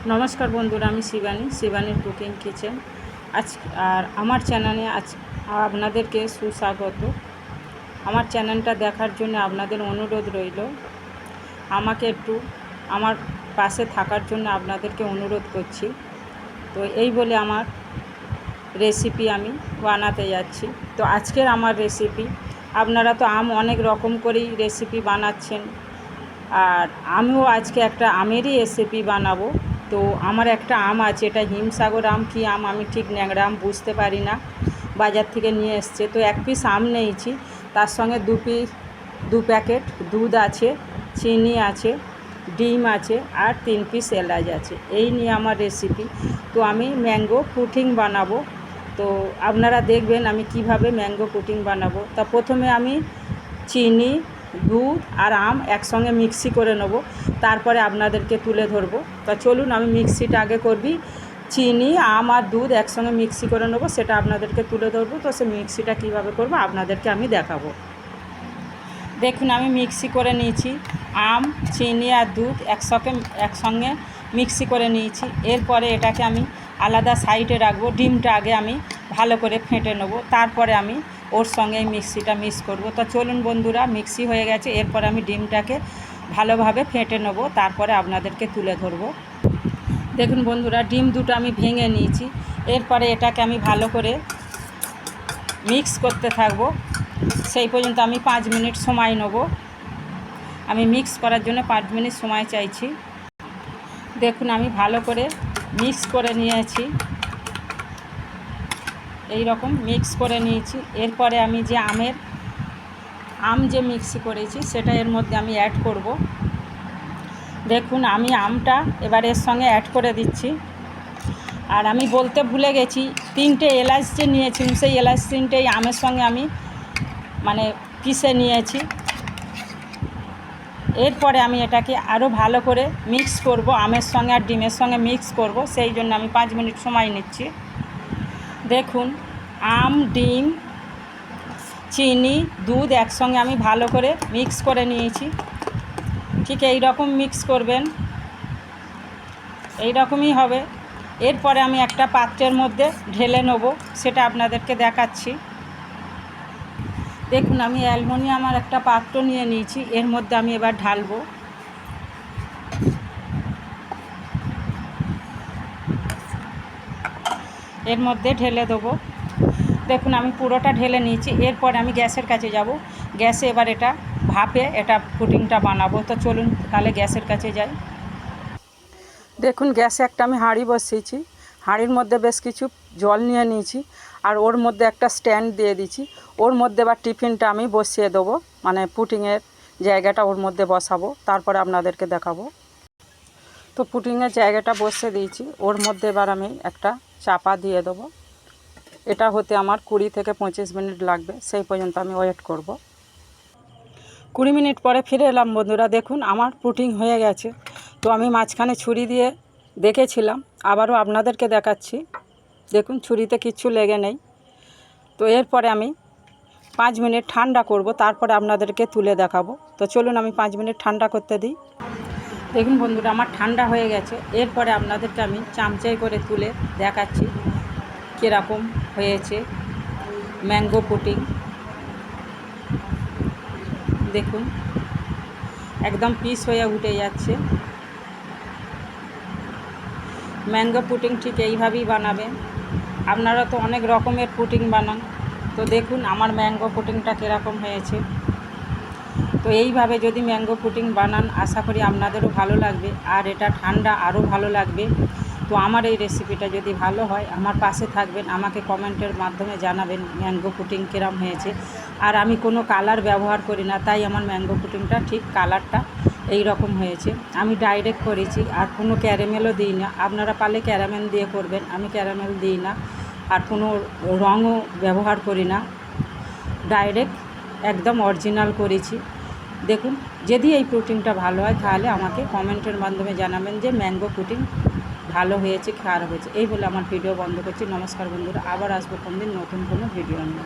নমস্কার বন্ধুরা, আমি শিবানীর কুকিং কিচেন। আজ আর আমার চ্যানেলে আপনাদেরকে সুস্বাগত। আমার চ্যানেলটা দেখার জন্য আপনাদের অনুরোধ রইল। আমাকে একটু আমার পাশে থাকার জন্য আপনাদেরকে অনুরোধ করছি। তো এই বলে আমার রেসিপি আমি বানাতে যাচ্ছি। তো আজকের আমার রেসিপি, আপনারা তো অনেক রকম করেই রেসিপি বানাচ্ছেন, আর আমিও আজকে একটা আমেরই রেসিপি বানাবো। তো আমার একটা আম আছে, এটা হিমসাগর আম কি আম আমি ঠিক ন্যাংরা আম বুঝতে পারি না, বাজার থেকে নিয়ে এসছে। তো এক পিস আম নিয়েছি, তার সঙ্গে দু প্যাকেট দুধ আছে, চিনি আছে, ডিম আছে, আর 3 পিস এলাচ আছে। এই নিয়ে আমার রেসিপি। তো আমি ম্যাঙ্গো পুডিং বানাবো। তো আপনারা দেখবেন আমি কিভাবে ম্যাঙ্গো পুডিং বানাবো। তা প্রথমে আমি চিনি, দুধ আর আম একসঙ্গে মিক্সি করে নেব, তারপরে আপনাদেরকে তুলে ধরবো। তা চলুন আমি মিক্সিটা আগে করবি। চিনি, আম আর দুধ একসঙ্গে মিক্সি করে নেব, সেটা আপনাদেরকে তুলে ধরবো। তো সে মিক্সিটা কীভাবে করবো আপনাদেরকে আমি দেখাবো। দেখুন আমি মিক্সি করে নিয়েছি, আম, চিনি আর দুধ একসঙ্গে মিক্সি করে নিয়েছি। এরপরে এটাকে আমি আলাদা সাইডে রাখবো। ডিমটা আগে আমি ভালো করে ফেটে নেব, তারপরে আমি ওর সঙ্গে এই মিক্সিটা মিক্স করব। তো চলুন বন্ধুরা, মিক্সি হয়ে গেছে। এরপর আমি ডিমটাকে ভালোভাবে ফেটে নেব, তারপরে আপনাদেরকে তুলে ধরবো। দেখুন বন্ধুরা, ডিম দুটো আমি ভেঙে নিয়েছি। এরপরে এটাকে আমি ভালো করে মিক্স করতে থাকবো। সেই পর্যন্ত আমি 5 মিনিট সময় নেব। আমি মিক্স করার জন্য 5 মিনিট সময় চাইছি। দেখুন আমি ভালো করে মিক্স করে নিয়েছি, এই রকম মিক্স করে নিয়েছি। এরপরে আমি যে আম যে মিক্সি করেছি সেটা এর মধ্যে আমি অ্যাড করব। দেখুন আমি আমটা এবার এর সঙ্গে অ্যাড করে দিচ্ছি। আর আমি বলতে ভুলে গেছি, 3টে এলাচ যে নিয়েছি, সেই এলাচ 3টেই আমের সঙ্গে আমি পিষে নিয়েছি। এরপরে আমি এটাকে আরও ভালো করে মিক্স করব, আমের সঙ্গে আর ডিমের সঙ্গে মিক্স করব। সেই জন্য আমি 5 মিনিট সময় নিচ্ছি। দেখুন আম, ডিম, চিনি, দুধ একসঙ্গে আমি ভালো করে মিক্স করে নিয়েছি। ঠিক এই রকম মিক্স করবেন, এই রকমই হবে। এরপরে আমি একটা পাত্রের মধ্যে ঢেলে নেব, সেটা আপনাদেরকে দেখাচ্ছি। দেখুন আমি অ্যালুমিনিয়ামের একটা পাত্র নিয়ে নিয়েছি, এর মধ্যে আমি এবার ঢালবো। এর মধ্যে ঢেলে দেবো। দেখুন আমি পুরোটা ঢেলে নিয়েছি। এরপর আমি গ্যাসের কাছে যাব। গ্যাসে এবার এটা ভাপে এটা পুডিংটা বানাবো। তো চলুন তাহলে গ্যাসের কাছে যাই। দেখুন গ্যাসে একটা আমি হাঁড়ি বসিয়েছি, হাঁড়ির মধ্যে বেশ কিছু জল নিয়ে নিয়েছি, আর ওর মধ্যে একটা স্ট্যান্ড দিয়ে দিয়েছি। ওর মধ্যে এবার টিফিনটা আমি বসিয়ে দেবো, পুডিংয়ের জায়গাটা ওর মধ্যে বসাবো, তারপরে আপনাদেরকে দেখাবো। তো পুডিংয়ের জায়গাটা বসিয়ে দিয়েছি, ওর মধ্যে এবার আমি একটা চাপা দিয়ে দেবো। এটা হতে আমার 20 থেকে 25 মিনিট লাগবে, সেই পর্যন্ত আমি ওয়েট করব। 20 মিনিট পরে ফিরে এলাম বন্ধুরা। দেখুন আমার পুডিং হয়ে গেছে। তো আমি মাঝখানে ছুরি দিয়ে দেখেছিলাম, আবারও আপনাদেরকে দেখাচ্ছি। দেখুন ছুরিতে কিচ্ছু লেগে নেই। তো এরপরে আমি 5 মিনিট ঠান্ডা করব, তারপরে আপনাদেরকে তুলে দেখাবো। তো চলুন আমি 5 মিনিট ঠান্ডা করতে দিই। দেখুন বন্ধুরা আমার ঠান্ডা হয়ে গেছে। এরপরে আপনাদেরকে আমি চামচাই করে তুলে দেখাচ্ছি কীরকম হয়েছে ম্যাঙ্গো পুডিং। দেখুন একদম পিস হয়ে উঠে যাচ্ছে। ম্যাঙ্গো পুডিং ঠিক এইভাবেই বানাবেন। আপনারা তো অনেক রকমের পুডিং বানান। তো দেখুন আমার ম্যাঙ্গো পুডিংটা কীরকম হয়েছে। তো এইভাবে যদি ম্যাঙ্গো পুডিং বানান, আশা করি আপনাদেরও ভালো লাগবে, আর এটা ঠান্ডা আরও ভালো লাগবে। তো আমার এই রেসিপিটা যদি ভালো হয় আমার পাশে থাকবেন, আমাকে কমেন্টের মাধ্যমে জানাবেন ম্যাঙ্গো পুডিং কীরকম হয়েছে। আর আমি কোনো কালার ব্যবহার করি না, তাই আমার ম্যাঙ্গো পুডিংটা ঠিক কালারটা এই রকম হয়েছে। আমি ডাইরেক্ট করেছি, আর কোনো ক্যারামেলও দিই না। আপনারা পারলে ক্যারামেল দিয়ে করবেন, আমি ক্যারামেল দিই না, আর কোনো রঙও ব্যবহার করি না। ডাইরেক্ট একদম অরিজিনাল করেছি। দেখুন যদি এই পুডিংটা ভালো হয় তাহলে আমাকে কমেন্টের মাধ্যমে জানাবেন যে ম্যাঙ্গো পুডিং ভালো হয়েছে খারাপ হয়েছে। এই বলে আমার ভিডিও বন্ধ করছি। নমস্কার বন্ধুরা, আবার আসবো কোনদিন নতুন কোনো ভিডিও নিয়ে।